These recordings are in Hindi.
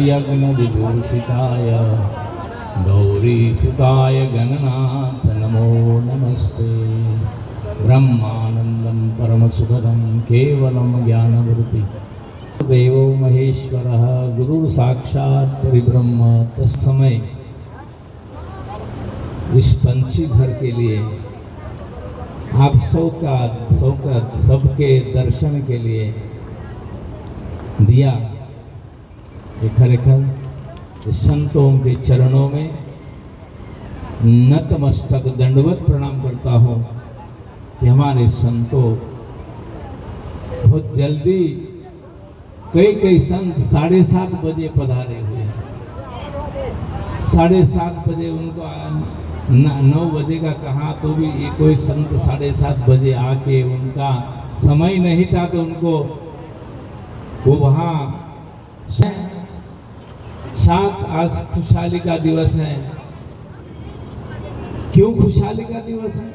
यज्ञविभूषिताय गौरीसुताय गणनाथ नमो नमस्ते। ब्रह्मानंदं परमसुखदं केवलं ज्ञानवृत्ति देवो महेश्वरः गुरुः साक्षात् परिब्रह्म। तत्समय इस पंछी घर के लिए आप सबके दर्शन के लिए दिया खरेखर संतों के चरणों में नतमस्तक दंडवत प्रणाम करता हूँ कि हमारे संतों बहुत जल्दी कई संत 7:30 बजे पधारे हुए हैं। 7:30 बजे उनको 9 बजे का कहा तो भी ये कोई संत 7:30 बजे आके उनका समय नहीं था तो उनको वो वहाँ 7 आज खुशहाली का दिवस है। क्यों खुशहाली का दिवस है?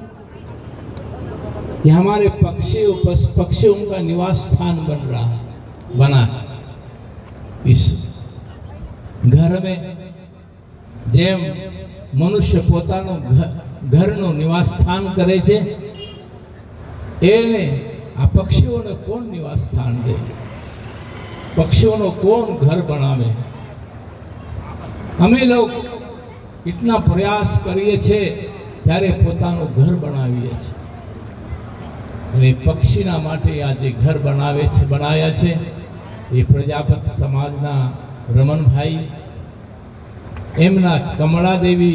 कि हमारे पक्षियों का निवास स्थान बना है। इस घर में જેમ મનુષ્ય પોતાનું ઘરનું નિવાસ સ્થાન કરે છે એને આ પક્ષીઓને કોણ નિવાસ સ્થાન દે? પક્ષીઓનો કોણ ઘર બનાવે? અમે લોગ इतना प्रयास करिए छे ત્યારે પોતાનું ઘર બનાવીએ છીએ અને પક્ષીના માટે આ જે ઘર બનાવ્યા છે એ પ્રજાપતિ સમાજના રમણભાઈ एमना कमला देवी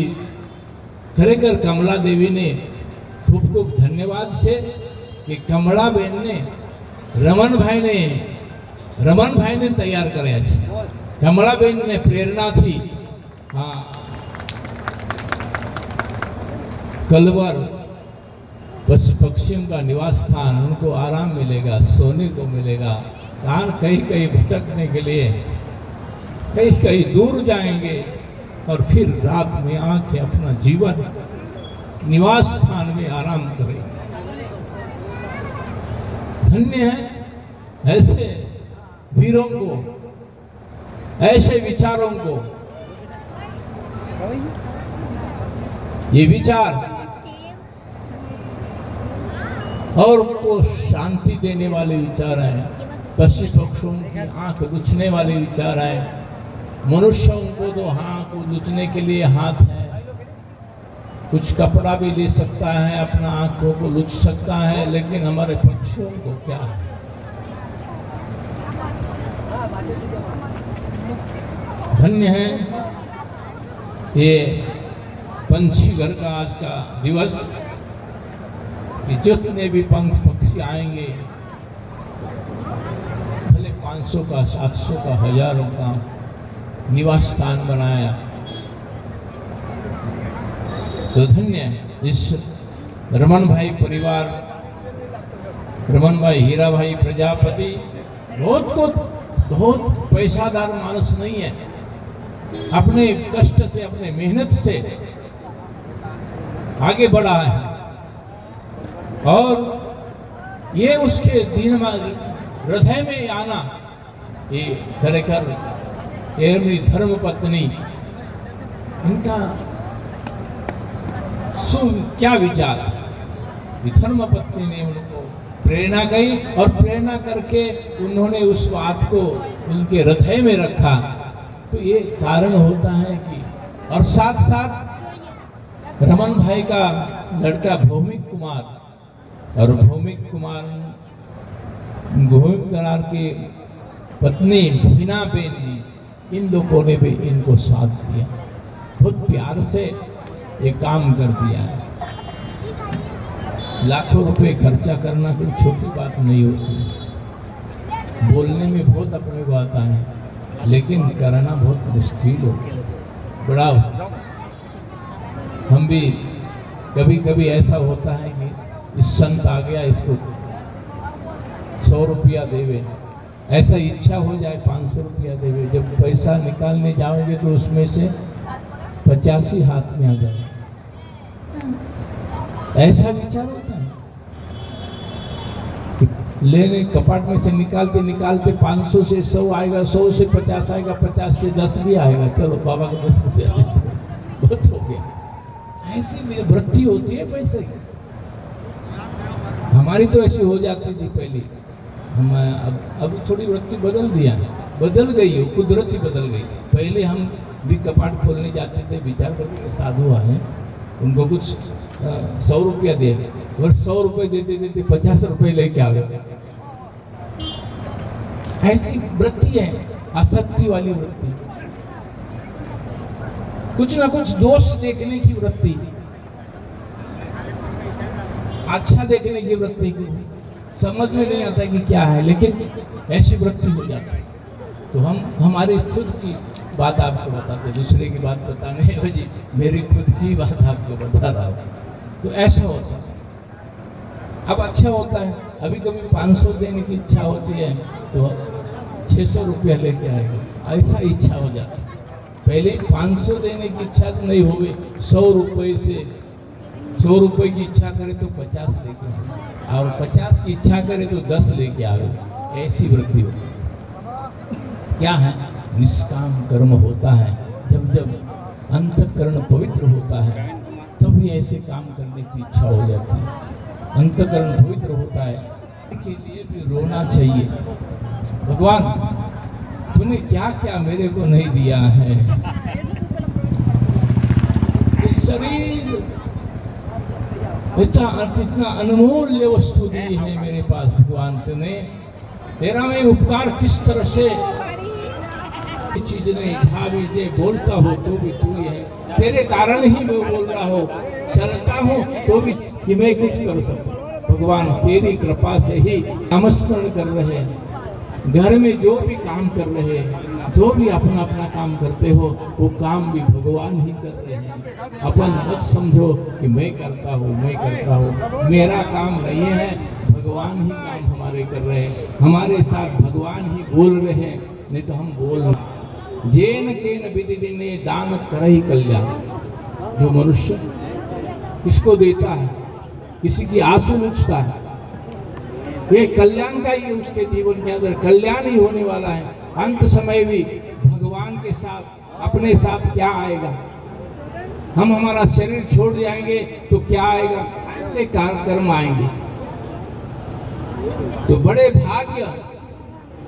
खरेखर कमला देवी ने खूब खूब धन्यवाद है कि कमला बेन ने रमन भाई ने तैयार कराया छे। कमला बेन ने प्रेरणा थी हाँ कलवर पक्षियों का निवास स्थान उनको आराम मिलेगा, सोने को मिलेगा। कान कहीं भटकने के लिए कहीं दूर जाएंगे और फिर रात में आके अपना जीवन निवास स्थान में आराम करें। धन्य है ऐसे वीरों को, ऐसे विचारों को। ये विचार और को शांति देने वाले विचार हैं। पशु पक्षियों की आंख लुचने वाले विचार हैं। मनुष्यों को तो हाँ को लुचने के लिए हाथ है, कुछ कपड़ा भी ले सकता है, अपना आंखों को लुच सकता है, लेकिन हमारे पक्षियों को क्या है? धन्य है ये पंछी घर का आज का दिवस। जितने भी पक्षी आएंगे भले 500 का 700 का 1000 का निवास स्थान बनाया तो धन्य इस रमन भाई परिवार, रमन भाई हीरा भाई प्रजापति बहुत पैसादार मानस नहीं है। अपने कष्ट से अपने मेहनत से आगे बढ़ा है और ये उसके दिन में हृदय में आना ये खरेखर एमनी धर्म पत्नी इनका क्या विचार? धर्म पत्नी ने उनको प्रेरणा कही और प्रेरणा करके उन्होंने उस बात को उनके हृदय में रखा। तो ये कारण होता है कि और साथ साथ रमन भाई का लड़का भौमिक कुमार और भौमिक कुमार की पत्नी भीना बेन जी, इन लोगों ने भी इनको साथ दिया। बहुत प्यार से ये काम कर दिया है। लाखों रुपए खर्चा करना कोई छोटी बात नहीं होती। बोलने में बहुत अपने को आता है लेकिन करना बहुत मुश्किल होता है। बड़ा हम भी कभी कभी ऐसा होता है कि इस संत आ गया इसको 100 रुपया देवे, ऐसा इच्छा हो जाए 500 रुपया देवे। जब पैसा निकालने जाओगे तो उसमें से 85 हाथ में आ जाए। ऐसा विचार होता है। लेने कपाट में से निकालते निकालते 500 से 100 आएगा, 100 से 50 आएगा, 50 से 10 भी आएगा, चलो बाबा को 10 रुपया बहुत हो गया। ऐसी में वृत्ति होती है पैसे की। हमारी तो ऐसी हो जाती थी पहले, हम अब थोड़ी वृत्ति बदल दिया है, बदल गई है, कुदरती बदल गई। पहले हम भी कपाट खोलने जाते थे, विचार करके साधु आए, उनको कुछ 100 रुपया दे, और 100 रुपये देते देते 50 रुपये लेके आ गए। ऐसी वृत्ति है, आसक्ति वाली वृत्ति, कुछ ना कुछ दोष देखने की वृत्ति, अच्छा देखने की वृत्ति की, समझ में नहीं आता कि क्या है, लेकिन ऐसी वृत्ति हो जाती है। तो हम हमारी खुद की बात आपको बताते, दूसरे की बात बताने की वजह मेरी खुद की बात आपको बता रहा हूँ। तो ऐसा होता है। अब अच्छा होता है, अभी कभी 500 देने की इच्छा होती है तो 600 रुपया लेके आएगा, ऐसा इच्छा हो जाता है। पहले 500 देने की इच्छा तो नहीं होगी, 100 रुपये से 100 रुपये की इच्छा करे तो 50 लेके आए, और 50 की इच्छा करे तो 10 लेके आवे, ऐसी वृत्ति होती है। क्या है? निष्काम कर्म होता है। जब जब अंतःकरण पवित्र होता है तब भी ऐसे काम करने की इच्छा हो जाती है। अंतःकरण पवित्र होता है, के लिए भी रोना चाहिए, भगवान तूने क्या क्या मेरे को नहीं दिया है। इस शरीर इतना अनमोल्य वस्तु दी है मेरे पास भगवान, तूने तेरा मैं उपकार किस तरह से चीज नहीं था भी जे बोलता हो तो भी तू ही है, तेरे कारण ही मैं बोल रहा हो, चलता हूँ तो भी कि मैं कुछ कर सकूं। भगवान तेरी कृपा से ही नामस्मरण कर रहे हैं, घर में जो भी काम कर रहे हैं, जो भी अपना अपना काम करते हो, वो काम भी भगवान ही कर रहे हैं। अपन मत समझो कि मैं करता हूँ, मेरा काम नहीं है, भगवान ही काम हमारे कर रहे हैं, हमारे साथ भगवान ही बोल रहे हैं, नहीं तो हम बोल रहे। जेन केन विधि दिने दान करहि कल्याण, जो मनुष्य किसको देता है, किसी की आंसू लुचता है, ये कल्याण का ही उसके जीवन के अंदर कल्याण ही होने वाला है। अंत समय भी भगवान के साथ अपने साथ क्या आएगा, हम हमारा शरीर छोड़ जाएंगे तो क्या आएगा, ऐसे कर्म आएंगे। तो बड़े भाग्य,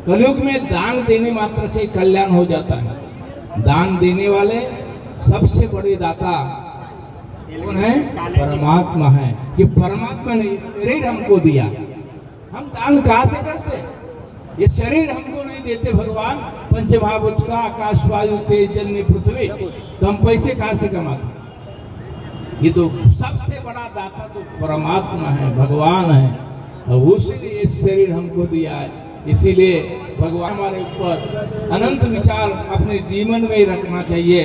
कलयुग में दान देने मात्र से कल्याण हो जाता है। दान देने वाले सबसे बड़े दाता कौन है? परमात्मा है। ये परमात्मा ने शरीर हमको दिया, हम दान कहाँ से करते? ये शरीर हमको नहीं देते भगवान, पंचमहाभूत का आकाश वायु तेज जल पृथ्वी, तो हम पैसे कहाँ से कमाते? ये तो सबसे बड़ा दाता तो परमात्मा है, भगवान है, और उसी ने ये शरीर हमको दिया है। इसीलिए भगवान हमारे ऊपर अनंत विचार अपने जीवन में रखना चाहिए।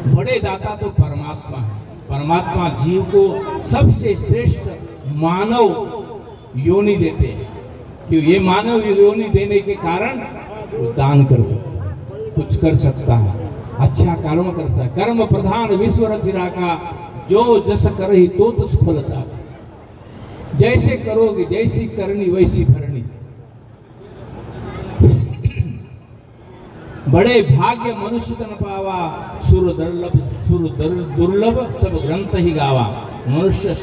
बड़े दाता तो परमात्मा है। परमात्मा जीव को सबसे श्रेष्ठ मानव योनि देते हैं, कि ये मानव योनि देने के कारण वो दान कर सकता है, कुछ कर सकता है, अच्छा कर्म कर सकता है। कर्म प्रधान विश्व रचिरा का, जो जस करहि तो तस फल चाखा, जैसे करोगे जैसी करनी वैसी भरनी। बड़े भाग्य मनुष्य तन पावा, सुर दुर्लभ सब ग्रंथ ही गावा। मनुष्य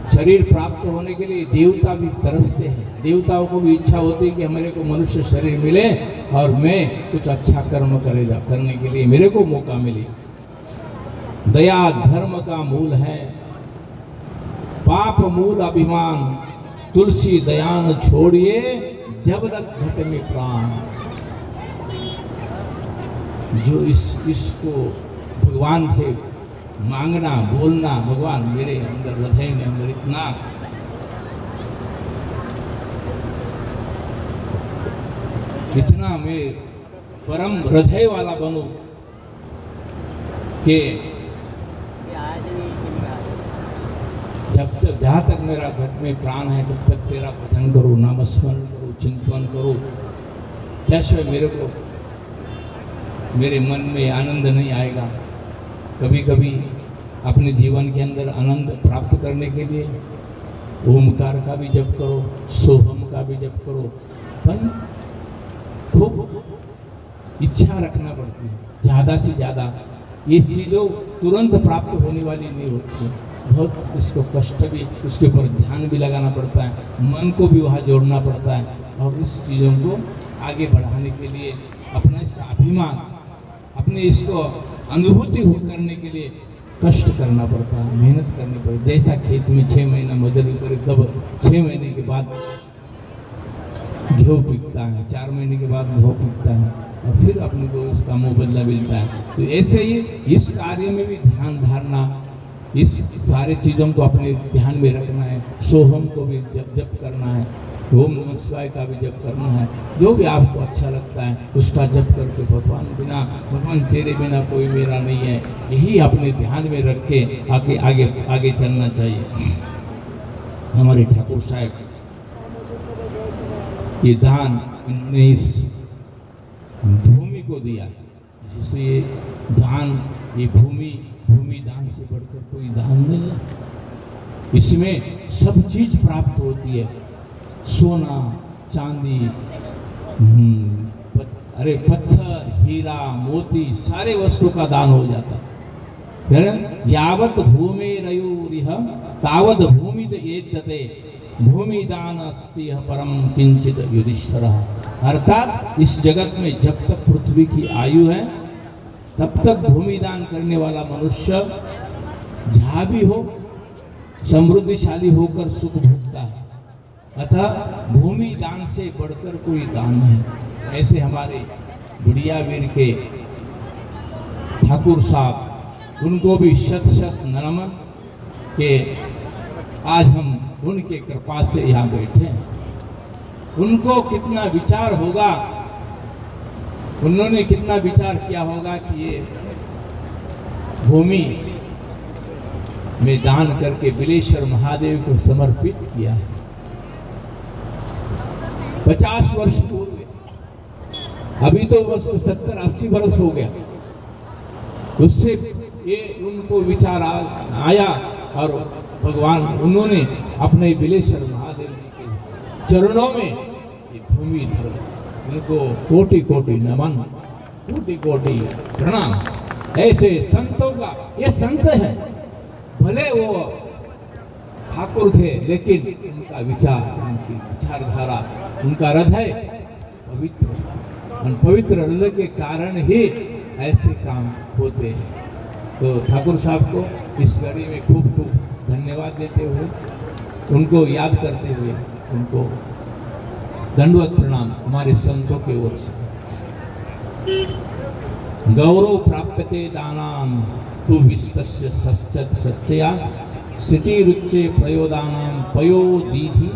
शरीर प्राप्त होने के लिए देवता भी तरसते हैं, देवताओं को भी इच्छा होती है कि मेरे को मनुष्य शरीर मिले और मैं कुछ अच्छा कर्म करने के लिए मेरे को मौका मिले। दया धर्म का मूल है, पाप मूल अभिमान, तुलसी दयान छोड़िए जब तक घट में प्राण। जो इसको भगवान से मांगना, बोलना, भगवान मेरे अंदर हृदय में अंदर इतना मैं परम हृदय वाला बनूं कि जब जहाँ तक मेरा घट में प्राण है तब तक तेरा भजन करूँ, नामस्मरण करूँ, चिंतन करूँ। जैसे मेरे मन में आनंद नहीं आएगा। कभी कभी अपने जीवन के अंदर आनंद प्राप्त करने के लिए ओमकार का भी जप करो, सोहम का भी जप करो, पर खूब इच्छा रखना पड़ती है ज़्यादा से ज़्यादा। ये चीज़ों तुरंत प्राप्त होने वाली नहीं होती है, बहुत इसको कष्ट भी, उसके ऊपर ध्यान भी लगाना पड़ता है, मन को भी वहाँ जोड़ना पड़ता है, और इस चीज़ों को आगे बढ़ाने के लिए अपना इसका अभिमान, अपने इसको अनुभूति करने के लिए कष्ट करना पड़ता है, मेहनत करनी पड़ती है। जैसा खेत में 6 महीना मजदूरी करे तब 6 महीने के बाद गेहूँ पिकता है, 4 महीने के बाद गेहूँ पिकता है, और फिर अपने को इसका मुबदला मिलता है। तो ऐसे ही इस कार्य में भी ध्यान धारना, इस सारे चीज़ों को अपने ध्यान में रखना है। सोहम को भी जप करना है, ओम नमः शिवाय का भी जप करना है, जो भी आपको अच्छा लगता है उसका जप करके भगवान तेरे बिना कोई मेरा नहीं है, यही अपने ध्यान में रख के आगे चलना चाहिए। हमारे ठाकुर साहब ये दान इन्होंने इस भूमि को दिया, जिससे ये दान, ये भूमि दान से बढ़कर कोई दान नहीं है। इसमें सब चीज प्राप्त होती है, सोना चांदी, पत्थर हीरा मोती सारे वस्तु का दान हो जाता है। यावत भूमि रयोरिह तावत भूमि एतते भूमि दान अस्ति परम किंचित युधिष्ठिरः। अर्थात इस जगत में जब तक पृथ्वी की आयु है तब तक भूमि दान करने वाला मनुष्य जहाँ भी हो समृद्धिशाली होकर सुख भोगता है। अतः भूमि दान से बढ़कर कोई दान नहीं। ऐसे हमारे बुढ़िया वीर के ठाकुर साहब, उनको भी शत शत नमन के आज हम उनके कृपा से यहाँ बैठे हैं। उनको कितना विचार होगा, उन्होंने कितना विचार किया होगा कि ये भूमि में दान करके बिलेश्वर महादेव को समर्पित किया है। 50 वर्ष पूर्व, अभी तो बस 70-80 वर्ष हो गया, उससे ये उनको विचार आया और भगवान उन्होंने अपने बिलेश्वर महादेव जी के चरणों में ये भूमि धर, उनको कोटि कोटि नमन, कोटि कोटि प्रणाम। ऐसे संतों का, ये संत है, भले वो ठाकुर थे लेकिन उनका विचार, उनकी विचारधारा, उनका हृदय पवित्र, और पवित्र हृदय के कारण ही ऐसे काम होते हैं। तो ठाकुर साहब को इस घड़ी में खूब खूब धन्यवाद देते हुए, उनको याद करते हुए उनको दंडवत प्रणाम हमारे संतों के ओर से। गौरव प्राप्यते दानाम तु विस्तस्य सच्चत सच्चया स्थिति रुच्चे प्रयोदानाम पयो दीधि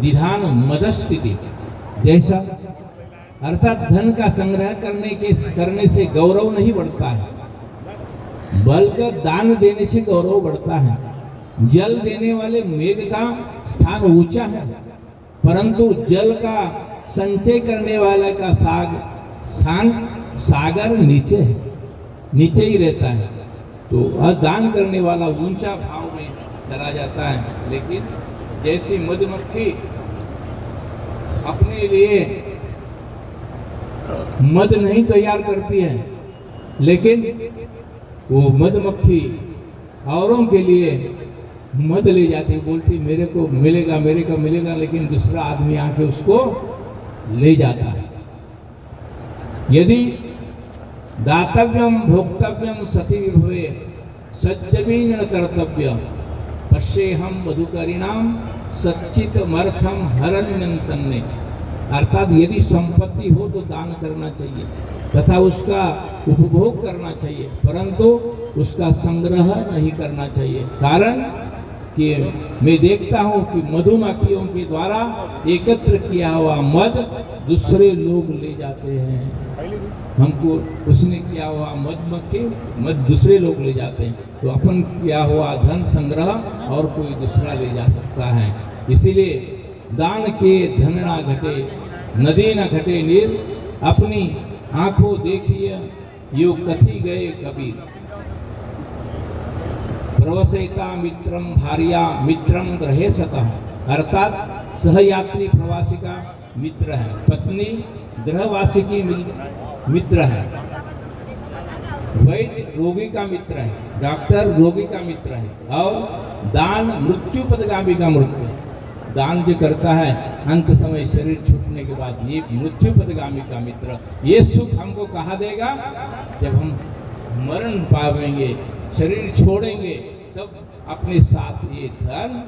दिधान मदस्थिति। जैसा अर्थात धन का संग्रह करने से गौरव नहीं बढ़ता है, बल्कि दान देने से गौरव बढ़ता है। जल देने वाले मेघ का स्थान ऊंचा है, परंतु जल का संचय करने वाले का स्थान सागर नीचे है, नीचे ही रहता है। तो दान करने वाला ऊंचा भाव में चला जाता है। लेकिन जैसे मधुमक्खी अपने लिए मध नहीं तैयार करती है, लेकिन वो मधुमक्खी औरों के लिए मध ले जाती, बोलती मेरे को मिलेगा, मेरे को मिलेगा, लेकिन दूसरा आदमी आके उसको ले जाता है। यदि दातव्यम भोक्तव्यम सती विभवे सज्जबीन कर्तव्य पश्येहम मधुकरिणाम सच्चित मर्थम हरण्यंतन्ने। अर्थात यदि संपत्ति हो तो दान करना चाहिए तथा उसका उपभोग करना चाहिए, परंतु उसका संग्रह नहीं करना चाहिए। कारण कि मैं देखता हूँ कि मधुमक्खियों के द्वारा एकत्र किया हुआ मध दूसरे लोग ले जाते हैं। हमको उसने किया हुआ मध दूसरे लोग ले जाते हैं, तो अपन किया हुआ धन संग्रह और कोई दूसरा ले जा सकता है। इसीलिए दान के धन ना घटे, नदी न घटे नीर, अपनी आंखों देखिए यो कथी गए कबीर। प्रवसेता मित्रम भार्या मित्रम ग्रहे सतः, अर्थात सहयात्री प्रवासी का मित्र है, पत्नी गृहवासी की मित्र है, वैद्य रोगी का मित्र है, डॉक्टर रोगी का मित्र है, और दान मृत्यु पदगामी का मित्र है। दान जो करता है अंत समय शरीर छूटने के बाद, ये मृत्यु पदगामी का मित्र। ये सुख हमको कहाँ देगा? जब हम मरण पावेंगे, शरीर छोड़ेंगे, तब अपने साथ ये धन,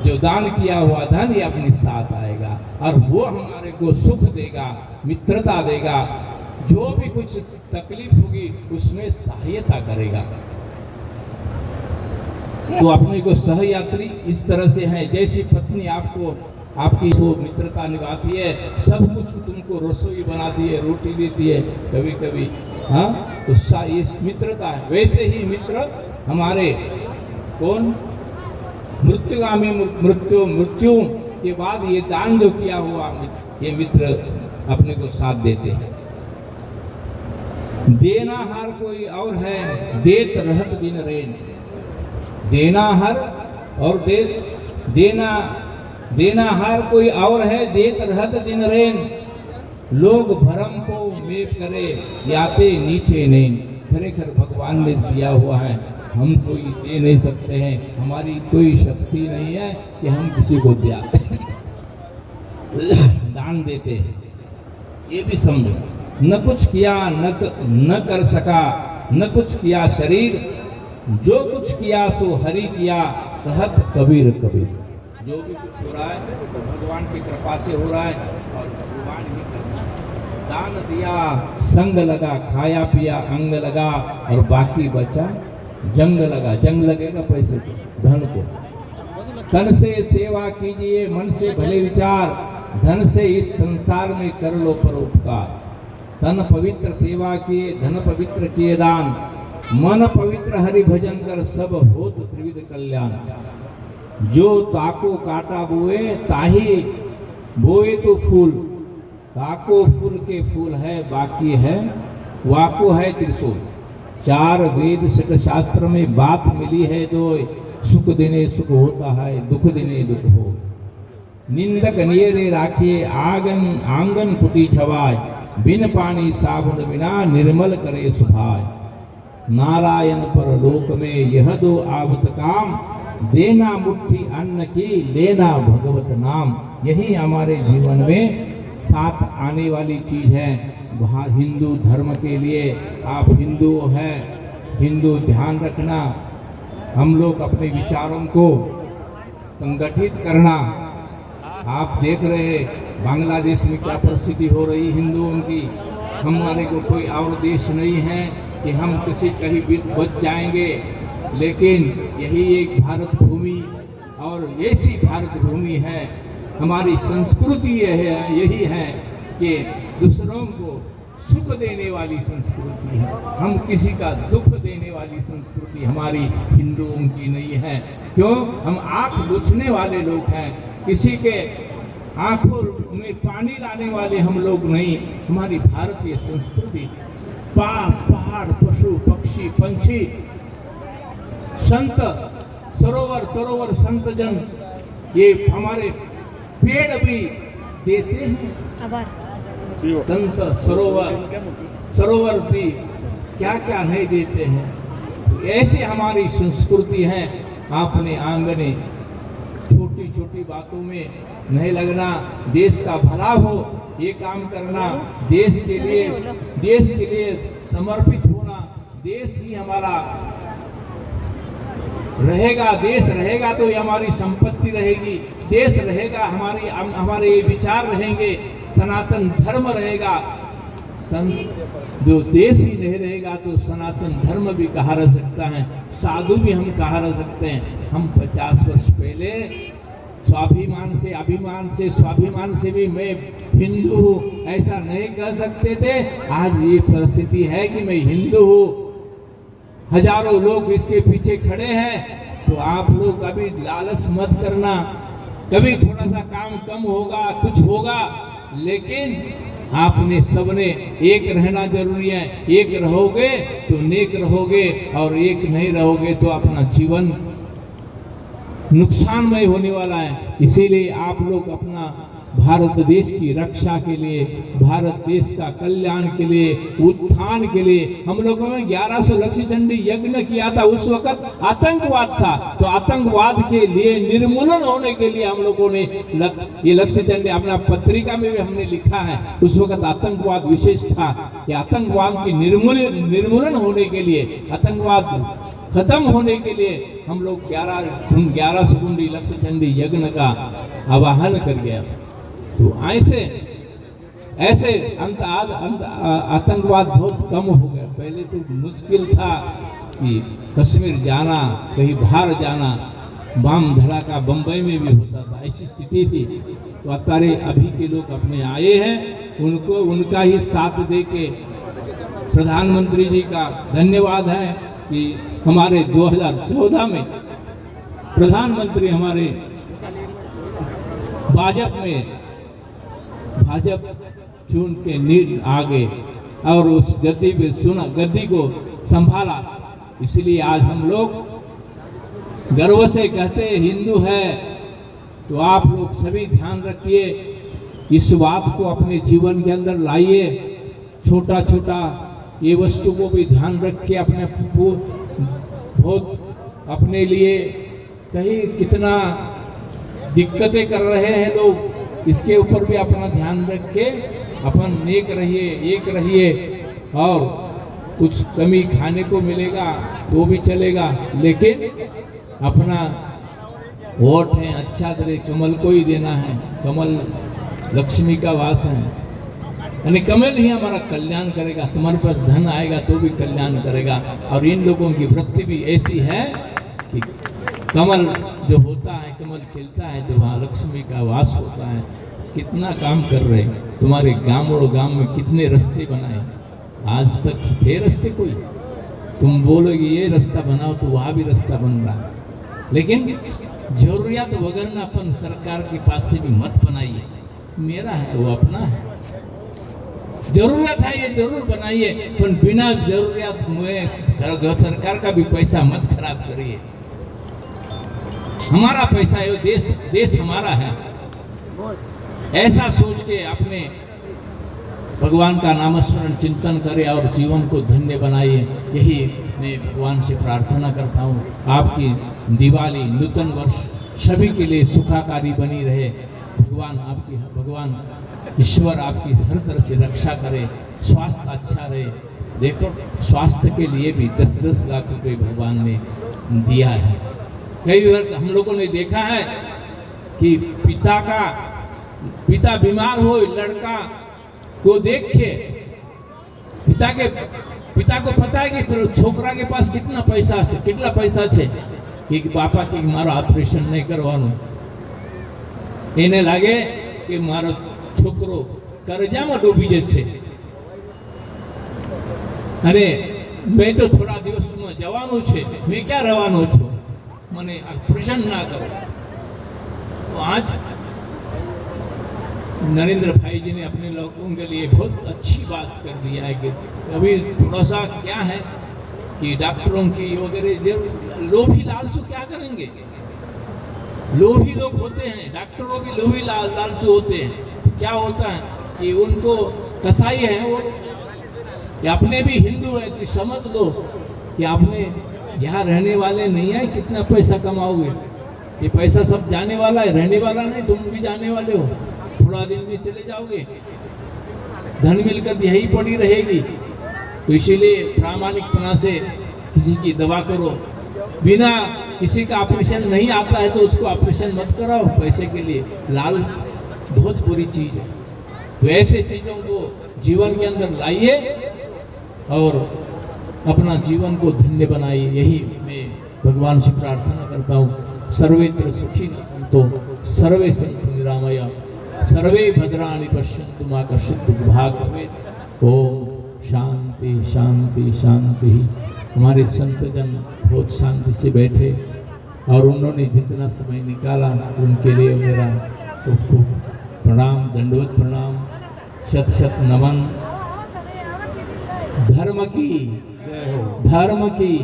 जो दान किया हुआ धन, ये अपने साथ आएगा और वो हमारे को सुख देगा, मित्रता देगा, जो भी कुछ तकलीफ होगी उसमें सहायता करेगा। तो अपने को सहयात्री इस तरह से है, जैसी पत्नी आपको आपकी वो मित्रता निभाती है, सब कुछ तुमको रसोई बनाती है, रोटी देती है कभी कभी, हाँ, तो ये मित्रता है। वैसे ही मित्र हमारे कौन? मृत्युगामी, मृत्यु के बाद ये दान जो किया हुआ ये मित्र अपने को साथ देते हैं। देना हार कोई और है, देत रहत बिन रेन। देना हर और देना हार कोई और है, देत रहत दिन रेन। लोग भरम को मेप करे, याते नीचे नैन। खरेखर भगवान ने दिया हुआ है, हम कोई दे नहीं सकते हैं, हमारी कोई शक्ति नहीं है कि हम किसी को दान देते हैं। ये भी समझो, न कुछ किया न कर सका, न कुछ किया शरीर, जो कुछ किया सो हरि किया, कहत कबीर कबीर। जो भी कुछ हो रहा है तो भगवान की कृपा से हो रहा है और भगवान ही करता है। दान दिया संग लगा, खाया पिया अंग लगा, और बाकी बचा जंग लगा। जंग लगेगा पैसे को, धन को। तन से सेवा कीजिए, मन से भले विचार, धन से इस संसार में कर लो परोपकार। तन पवित्र सेवा किए, धन पवित्र किए दान, मन पवित्र हरि भजन कर, सब होत त्रिविध कल्याण। जो ताको काटा बोए, ताही बोए तो फूल। ताको फूल के फूल है, बाकी है वाको है त्रिशूल। चार वेद सिद्ध शास्त्र में बात मिली है दो, सुख देने सुख होता है, दुख देने दुख हो। निंदक नियरे राखिए, आंगन कुटी छवाय। बिन पानी साबुन बिना, निर्मल करे सुभाय। नारायण पर लोक में यह दो आवत काम, देना मुट्ठी अन्न की, लेना भगवत नाम। यही हमारे जीवन में साथ आने वाली चीज है। वहाँ हिंदू धर्म के लिए, आप हिंदू हैं, हिंदू ध्यान रखना, हम लोग अपने विचारों को संगठित करना। आप देख रहे बांग्लादेश में क्या परिस्थिति हो रही हिंदुओं की। हमारे को कोई और देश नहीं है कि हम किसी कहीं भी बच जाएंगे, लेकिन यही एक भारत भूमि और ऐसी भारत भूमि है। हमारी संस्कृति यही है कि दूसरों को सुख देने वाली संस्कृति है, हम किसी का दुख देने वाली संस्कृति हमारी हिंदुओं की नहीं है। क्यों? हम आंख लुचने वाले लोग हैं, किसी के आंखों में पानी लाने वाले हम लोग नहीं। हमारी भारतीय संस्कृति पहाड़, पशु पक्षी पंछी, संत सरोवर तरोवर, संत जन, ये हमारे पेड़ भी देते हैं। संत सरोवर भी क्या क्या नहीं देते हैं। तो ऐसे हमारी संस्कृति है। आपने आंगने छोटी छोटी बातों में नहीं लगना, देश का भला हो ये काम करना, देश के लिए समर्पित होना। देश ही हमारा रहेगा, देश रहेगा तो ये हमारी संपत्ति रहेगी, देश रहेगा हमारे विचार रहेंगे, सनातन धर्म रहेगा। जो देश ही नहीं रहेगा तो सनातन धर्म भी कहाँ रह सकता है, साधु भी हम कहाँ रह सकते हैं। हम 50 वर्ष पहले स्वाभिमान से भी मैं हिंदू हूँ ऐसा नहीं कह सकते थे। आज ये परिस्थिति है कि मैं हिंदू हूँ, हजारों लोग इसके पीछे खड़े हैं। तो आप लोग कभी लालच मत करना, कभी थोड़ा सा काम कम होगा, कुछ होगा, लेकिन आपने सबने एक रहना जरूरी है। एक रहोगे तो नेक रहोगे, और एक नहीं रहोगे तो अपना जीवन नुकसानमय होने वाला है। इसीलिए आप लोग अपना भारत देश की रक्षा के लिए, भारत देश का कल्याण के लिए, उत्थान के लिए, हम लोगों ने 1100 लक्ष्य चंडी यज्ञ किया था। उस वक्त आतंकवाद था, तो आतंकवाद के लिए निर्मूलन होने के लिए हम लोगों ने ये लक्ष्य चंडी, अपना पत्रिका में भी हमने लिखा है, उस वक्त आतंकवाद विशेष था। ये आतंकवाद की निर्मूलन होने के लिए, आतंकवाद खत्म होने के लिए हम लोग 11 कुंडी लक्ष्य चंडी यज्ञ का आवाहन कर गया। तो ऐसे आतंकवाद बहुत कम हो गया। पहले तो मुश्किल था कि कश्मीर जाना, कहीं बाहर जाना, बम धड़ाका बम्बई में भी होता था, ऐसी स्थिति थी। तो अभी के लोग अपने आए हैं, उनको उनका ही साथ दे के प्रधानमंत्री जी का धन्यवाद है कि हमारे 2014 में प्रधानमंत्री हमारे भाजपा चुन के नींद आ गए और उस गद्दी को संभाला। इसलिए आज हम लोग गर्व से कहते हैं हिंदू है। तो आप लोग सभी ध्यान रखिए, इस बात को अपने जीवन के अंदर लाइए। छोटा छोटा ये वस्तु को भी ध्यान रखिए, अपने बहुत अपने लिए कहीं कितना दिक्कतें कर रहे हैं लोग, इसके ऊपर भी अपना ध्यान रख के अपन नेक रहिए, एक रहिए। और कुछ कमी खाने को मिलेगा तो भी चलेगा, लेकिन अपना वोट है अच्छा करे, कमल को ही देना है। कमल लक्ष्मी का वास है, यानी कमल ही हमारा कल्याण करेगा। तुम्हारे पास धन आएगा तो भी कल्याण करेगा। और इन लोगों की वृत्ति भी ऐसी है कि कमल जो होता है, कमल खिलता है तो वहाँ लक्ष्मी का वास होता है। कितना काम कर रहे हैं तुम्हारे गांव में, कितने रास्ते बनाए, आज तक थे रास्ते कोई? तुम बोलोगे ये रास्ता बनाओ तो वहाँ भी रास्ता बन रहा है। लेकिन जरूरियात वगैरह अपन सरकार के पास से भी मत बनाइए। मेरा है वो अपना है, जरूरत है ये जरूर बनाइए, पर बिना जरूरियात में सरकार का भी पैसा मत खराब करिए। हमारा पैसा है, देश हमारा है। ऐसा सोच के अपने भगवान का नामस्मरण चिंतन करें और जीवन को धन्य बनाइए। यही मैं भगवान से प्रार्थना करता हूँ। आपकी दिवाली, नूतन वर्ष सभी के लिए सुखाकारी बनी रहे। भगवान ईश्वर आपकी हर तरह से रक्षा करे, स्वास्थ्य अच्छा रहे। देखो स्वास्थ्य के लिए भी 10-10 लाख रुपए भगवान ने दिया है। कई बार हम लोगों ने देखा है कि पिता बीमार हो, लड़का को देख के पिता को पता है कि फिर छोकरा के पास कितना पैसा है कि बापा के मारो ऑपरेशन नहीं करवानो, એને લાગે કે મારો છોકરો કરજામાં ડૂબી જશે અને મેં તો થોડા દિવસમાં જવાનું છે, મેં ક્યાં રહેવાનો છું, મને ऑपरेशन ना करो। तो आज नरेंद्र भाई जी ने अपने लोगों के लिए बहुत अच्छी बात कर दिया है कि अभी थोड़ा सा क्या है कि डॉक्टरों की वगैरह लोभी लालचू क्या करेंगे, लोभी लोग होते हैं, डॉक्टरों भी लोभी लालचू होते हैं। तो क्या होता है कि उनको कसाई है वो, अपने भी हिंदू है कि समझ लो कि आपने यहाँ रहने वाले नहीं है, कितना पैसा कमाओगे, ये पैसा सब जाने वाला है, रहने वाला नहीं। तुम भी जाने वाले हो, थोड़ा दिन में चले जाओगे, धन मिलकर यही पड़ी रहेगी। तो इसीलिए प्रामाणिकपना से किसी की दवा करो। बिना किसी का ऑपरेशन नहीं आता है तो उसको ऑपरेशन मत कराओ पैसे के लिए। लालच बहुत बुरी चीज है। तो ऐसे चीजों को जीवन के अंदर लाइए और अपना जीवन को धन्य बनाइए। यही मैं भगवान से प्रार्थना करता हूँ। सर्वेत्र सुखी न संतो सर्वे संतु निरामया सर्वे भद्राणि पश्यन्तु मा कश्चित् दुर्भाग् भवेत्। ओम शांति शांति शांति। हमारे संतजन बहुत शांति से बैठे और उन्होंने जितना समय निकाला उनके लिए मेरा खूब खूब प्रणाम, दंडवत प्रणाम। शत शत नमन। धर्म की धर्म की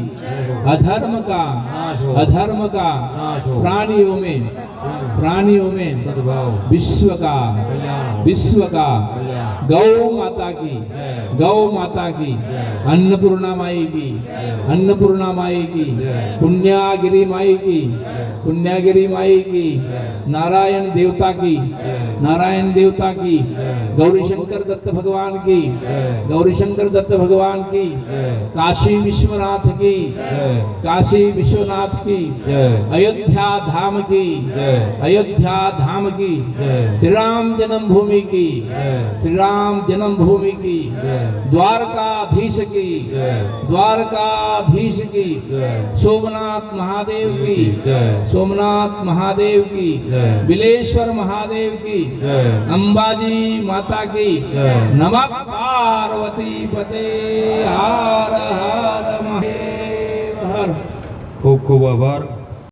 अधर्म का अधर्म का प्राणियों में विश्व का गौ माता की अन्नपूर्णा माई की पुण्यागिरी माई की नारायण देवता की गौरीशंकर दत्त भगवान की काशी विश्वनाथ की अयोध्या धाम की श्री राम जन्मभूमि की द्वारकाधीश की सोमनाथ महादेव की बिलेश्वर महादेव की अंबाजी माता की नमः पार्वती पते हर हर महादेव हर। खूब खूब आभार।